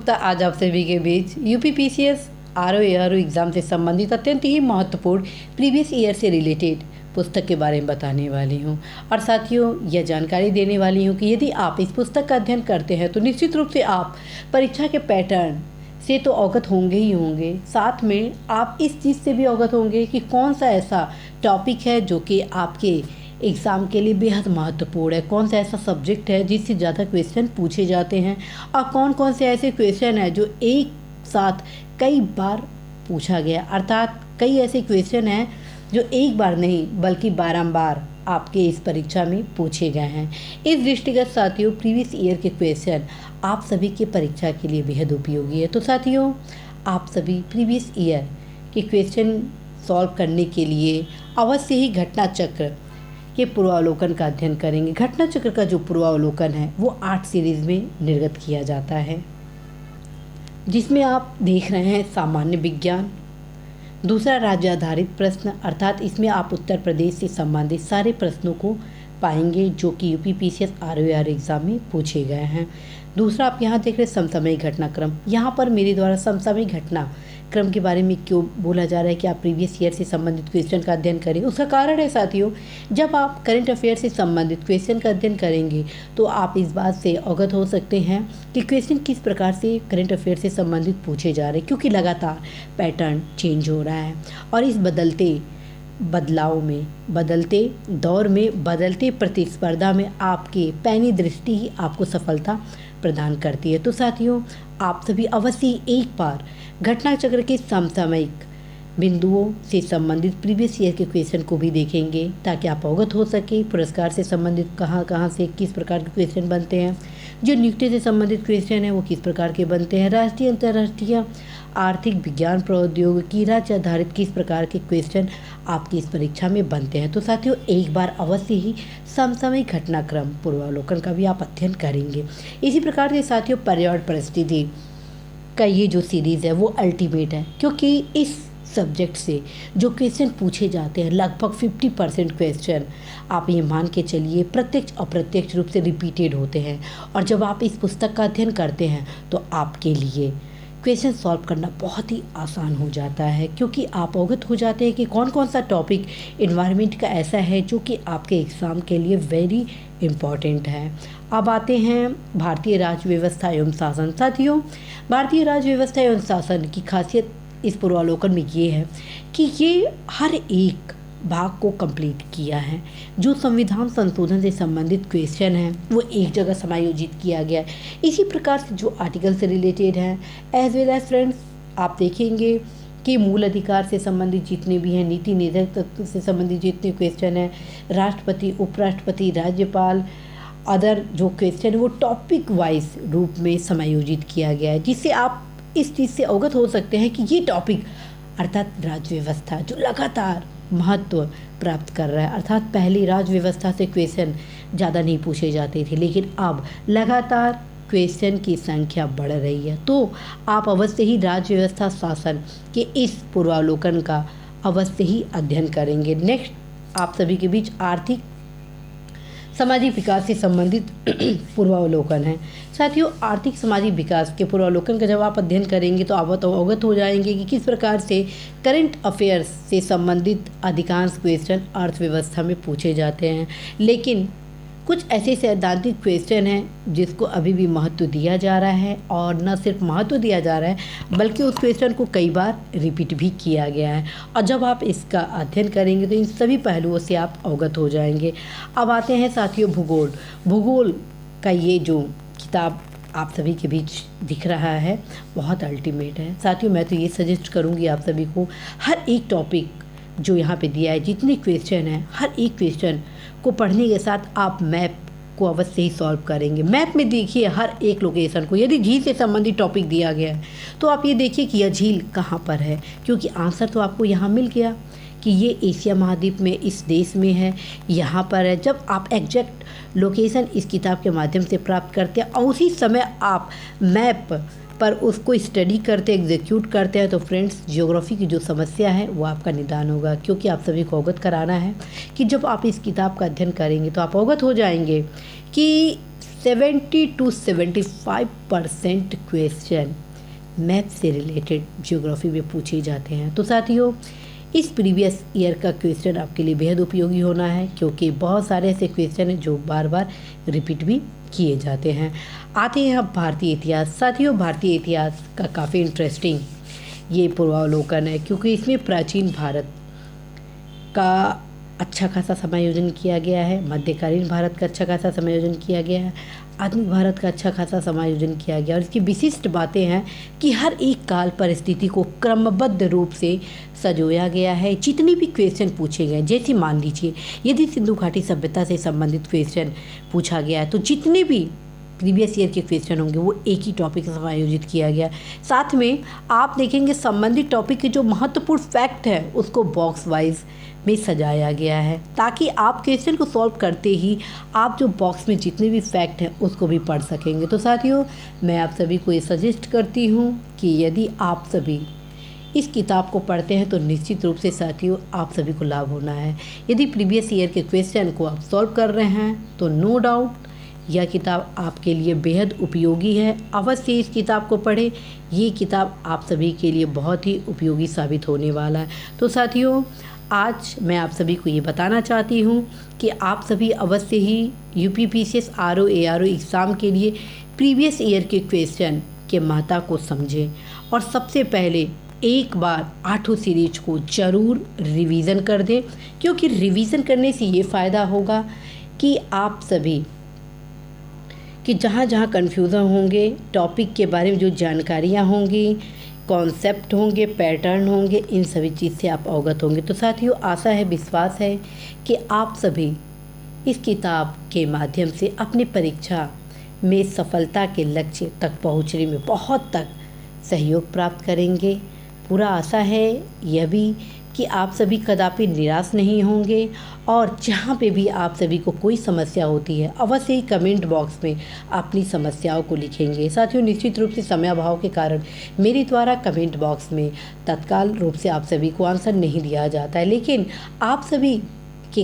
दोस्तों, आज आप सभी के बीच यूपीपीसीएस आरओ एग्ज़ाम से संबंधित अत्यंत ही महत्वपूर्ण प्रीवियस ईयर से रिलेटेड पुस्तक के बारे में बताने वाली हूँ। और साथियों, यह जानकारी देने वाली हूँ कि यदि आप इस पुस्तक का अध्ययन करते हैं तो निश्चित रूप से आप परीक्षा के पैटर्न से तो अवगत होंगे ही होंगे, साथ में आप इस चीज़ से भी अवगत होंगे कि कौन सा ऐसा टॉपिक है जो कि आपके एग्ज़ाम के लिए बेहद महत्वपूर्ण है, कौन सा ऐसा सब्जेक्ट है जिससे ज़्यादा क्वेश्चन पूछे जाते हैं और कौन कौन से ऐसे क्वेश्चन हैं जो एक साथ कई बार पूछा गया, अर्थात कई ऐसे क्वेश्चन हैं जो एक बार नहीं बल्कि बारंबार आपके इस परीक्षा में पूछे गए हैं। इस दृष्टिगत साथियों, प्रीवियस ईयर के क्वेश्चन आप सभी के परीक्षा के लिए बेहद उपयोगी है। तो साथियों, आप सभी प्रीवियस ईयर के क्वेश्चन सॉल्व करने के लिए अवश्य ही घटना चक्र के पूर्वावलोकन का अध्ययन करेंगे। घटना चक्र का जो पूर्वावलोकन है वो 8 सीरीज में निर्गत किया जाता है, जिसमें आप देख रहे हैं सामान्य विज्ञान, दूसरा राज्य आधारित प्रश्न, अर्थात इसमें आप उत्तर प्रदेश से संबंधित सारे प्रश्नों को पाएंगे जो कि यूपीपीसीएस आरओ एग्ज़ाम में पूछे गए हैं। दूसरा आप यहाँ देख रहे हैं समसामयिक घटनाक्रम। यहाँ पर मेरे द्वारा समसामयिक घटनाक्रम के बारे में क्यों बोला जा रहा है कि आप प्रीवियस ईयर से संबंधित क्वेश्चन का अध्ययन करें, उसका कारण है साथियों, जब आप करंट अफेयर से संबंधित क्वेश्चन का अध्ययन करेंगे तो आप इस बात से अवगत हो सकते हैं कि क्वेश्चन किस प्रकार से करंट अफेयर से संबंधित पूछे जा रहे हैं, क्योंकि लगातार पैटर्न चेंज हो रहा है और इस बदलते बदलाव में, बदलते दौर में, बदलते प्रतिस्पर्धा में आपकी पैनी दृष्टि ही आपको सफलता प्रदान करती है। तो साथियों, आप सभी अवश्य एक बार घटना चक्र के समसामयिक बिंदुओं से संबंधित प्रीवियस ईयर के क्वेश्चन को भी देखेंगे ताकि आप अवगत हो सके पुरस्कार से संबंधित कहाँ से किस प्रकार के क्वेश्चन बनते हैं, जो नियुक्ति से संबंधित क्वेश्चन है वो किस प्रकार के बनते हैं, राष्ट्रीय अंतर्राष्ट्रीय आर्थिक विज्ञान प्रौद्योगिकी राज्य आधारित किस प्रकार के क्वेश्चन आपकी इस परीक्षा में बनते हैं। तो साथियों, एक बार अवश्य ही समसामयिक घटनाक्रम पूर्वावलोकन का भी आप अध्ययन करेंगे। इसी प्रकार से साथियों, पर्यावरण परिस्थिति का ये जो सीरीज़ है वो अल्टीमेट है, क्योंकि इस सब्जेक्ट से जो क्वेश्चन पूछे जाते हैं लगभग 50% क्वेश्चन आप ये मान के चलिए प्रत्यक्ष अप्रत्यक्ष रूप से रिपीटेड होते हैं। और जब आप इस पुस्तक का अध्ययन करते हैं तो आपके लिए क्वेश्चन सॉल्व करना बहुत ही आसान हो जाता है, क्योंकि आप अवगत हो जाते हैं कि कौन कौन सा टॉपिक इन्वायरमेंट का ऐसा है जो कि आपके एग्ज़ाम के लिए वेरी इम्पॉर्टेंट है। अब आते हैं भारतीय राज्य व्यवस्था एवं शासन। साथियों, भारतीय राज्य व्यवस्था एवं शासन की खासियत इस पूर्वावलोकन में ये है कि ये हर एक भाग को कंप्लीट किया है। जो संविधान संशोधन से संबंधित क्वेश्चन हैं वो एक जगह समायोजित किया गया है। इसी प्रकार से जो आर्टिकल से रिलेटेड हैं, एज वेल एज फ्रेंड्स, आप देखेंगे कि मूल अधिकार से संबंधित जितने भी हैं, नीति निर्धारक तत्व से संबंधित जितने क्वेश्चन हैं, राष्ट्रपति, उपराष्ट्रपति, राज्यपाल, अदर जो क्वेश्चन है वो टॉपिक वाइज रूप में समायोजित किया गया है, जिससे आप इस चीज़ से अवगत हो सकते हैं कि ये टॉपिक अर्थात राज्य व्यवस्था जो लगातार महत्व प्राप्त कर रहा है, अर्थात पहली राज्य व्यवस्था से क्वेश्चन ज़्यादा नहीं पूछे जाते थे, लेकिन अब लगातार क्वेश्चन की संख्या बढ़ रही है। तो आप अवश्य ही राज्य व्यवस्था शासन के इस पूर्वावलोकन का अवश्य ही अध्ययन करेंगे। नेक्स्ट आप सभी के बीच आर्थिक सामाजिक विकास से संबंधित पूर्वावलोकन है। साथियों, आर्थिक सामाजिक विकास के पूर्वावलोकन का जब आप अध्ययन करेंगे तो आप अवगत हो जाएंगे कि किस प्रकार से करंट अफेयर्स से संबंधित अधिकांश क्वेश्चन अर्थव्यवस्था में पूछे जाते हैं, लेकिन कुछ ऐसे सैद्धांतिक क्वेश्चन हैं जिसको अभी भी महत्व दिया जा रहा है, और न सिर्फ महत्व दिया जा रहा है बल्कि उस क्वेश्चन को कई बार रिपीट भी किया गया है। और जब आप इसका अध्ययन करेंगे तो इन सभी पहलुओं से आप अवगत हो जाएंगे। अब आते हैं साथियों भूगोल। भूगोल का ये जो किताब आप सभी के बीच दिख रहा है बहुत अल्टीमेट है। साथियों, मैं तो ये सजेस्ट करूँगी आप सभी को, हर एक टॉपिक जो यहाँ पे दिया है, जितने क्वेश्चन हैं, हर एक क्वेश्चन को पढ़ने के साथ आप मैप को अवश्य ही सॉल्व करेंगे। मैप में देखिए हर एक लोकेशन को, यदि झील से संबंधित टॉपिक दिया गया है तो आप ये देखिए कि यह झील कहाँ पर है, क्योंकि आंसर तो आपको यहाँ मिल गया कि ये एशिया महाद्वीप में इस देश में है, यहाँ पर है। जब आप एग्जैक्ट लोकेशन इस किताब के माध्यम से प्राप्त करते हैं और उसी समय आप मैप पर उसको स्टडी करते, एग्जीक्यूट करते हैं, तो फ्रेंड्स ज्योग्राफी की जो समस्या है वो आपका निदान होगा। क्योंकि आप सभी को अवगत कराना है कि जब आप इस किताब का अध्ययन करेंगे तो आप अवगत हो जाएंगे कि 70 to 75% क्वेश्चन मैथ से रिलेटेड ज्योग्राफी में पूछे जाते हैं। तो साथियों, इस प्रीवियस ईयर का क्वेश्चन आपके लिए बेहद उपयोगी होना है, क्योंकि बहुत सारे ऐसे क्वेश्चन हैं जो बार बार रिपीट भी किए जाते हैं। आते हैं अब भारतीय इतिहास। साथियों, भारतीय इतिहास का काफ़ी इंटरेस्टिंग ये पूर्वावलोकन है, क्योंकि इसमें प्राचीन भारत का अच्छा खासा समायोजन किया गया है, मध्यकालीन भारत का अच्छा खासा समायोजन किया गया है, आधुनिक भारत का अच्छा खासा समायोजन किया गया। और इसकी विशिष्ट बातें हैं कि हर एक काल परिस्थिति को क्रमबद्ध रूप से सजोया गया है। जितने भी क्वेश्चन पूछे गए, जैसे मान लीजिए यदि सिंधु घाटी सभ्यता से संबंधित क्वेश्चन पूछा गया है, तो जितने भी प्रीवियस ईयर के क्वेश्चन होंगे वो एक ही टॉपिक से समायोजित किया गया। साथ में आप देखेंगे संबंधित टॉपिक के जो महत्वपूर्ण फैक्ट है उसको बॉक्स वाइज में सजाया गया है, ताकि आप क्वेश्चन को सॉल्व करते ही आप जो बॉक्स में जितने भी फैक्ट हैं उसको भी पढ़ सकेंगे। तो साथियों, मैं आप सभी को ये सजेस्ट करती हूँ कि यदि आप सभी इस किताब को पढ़ते हैं तो निश्चित रूप से साथियों आप सभी को लाभ होना है। यदि प्रीवियस ईयर के क्वेश्चन को आप सॉल्व कर रहे हैं तो नो डाउट यह किताब आपके लिए बेहद उपयोगी है। अवश्य इस किताब को पढ़ें, ये किताब आप सभी के लिए बहुत ही उपयोगी साबित होने वाला है। तो साथियों, आज मैं आप सभी को ये बताना चाहती हूँ कि आप सभी अवश्य ही यूपीपीसीएस आरओ एआरओ एग्ज़ाम के लिए प्रीवियस ईयर के क्वेश्चन के महत्व को समझें, और सबसे पहले एक बार 8 सीरीज को ज़रूर रिवीज़न कर दें, क्योंकि रिवीज़न करने से ये फ़ायदा होगा कि आप सभी कि जहाँ जहाँ कन्फ्यूज़न होंगे, टॉपिक के बारे में जो जानकारियाँ होंगी, कॉन्सेप्ट होंगे, पैटर्न होंगे, इन सभी चीज़ से आप अवगत होंगे। तो साथियों, आशा है, विश्वास है कि आप सभी इस किताब के माध्यम से अपनी परीक्षा में सफलता के लक्ष्य तक पहुँचने में बहुत तक सहयोग प्राप्त करेंगे। पूरा आशा है यह भी कि आप सभी कदापि निराश नहीं होंगे, और जहाँ पे भी आप सभी को कोई समस्या होती है अवश्य ही कमेंट बॉक्स में अपनी समस्याओं को लिखेंगे। साथियों, निश्चित रूप से समय अभाव के कारण मेरे द्वारा कमेंट बॉक्स में तत्काल रूप से आप सभी को आंसर नहीं दिया जाता है, लेकिन आप सभी के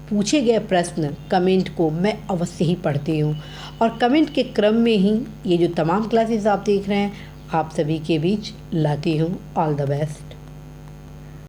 पूछे गए प्रश्न कमेंट को मैं अवश्य ही पढ़ती हूँ, और कमेंट के क्रम में ही ये जो तमाम क्लासेस आप देख रहे हैं आप सभी के बीच लाती हूँ। All the best.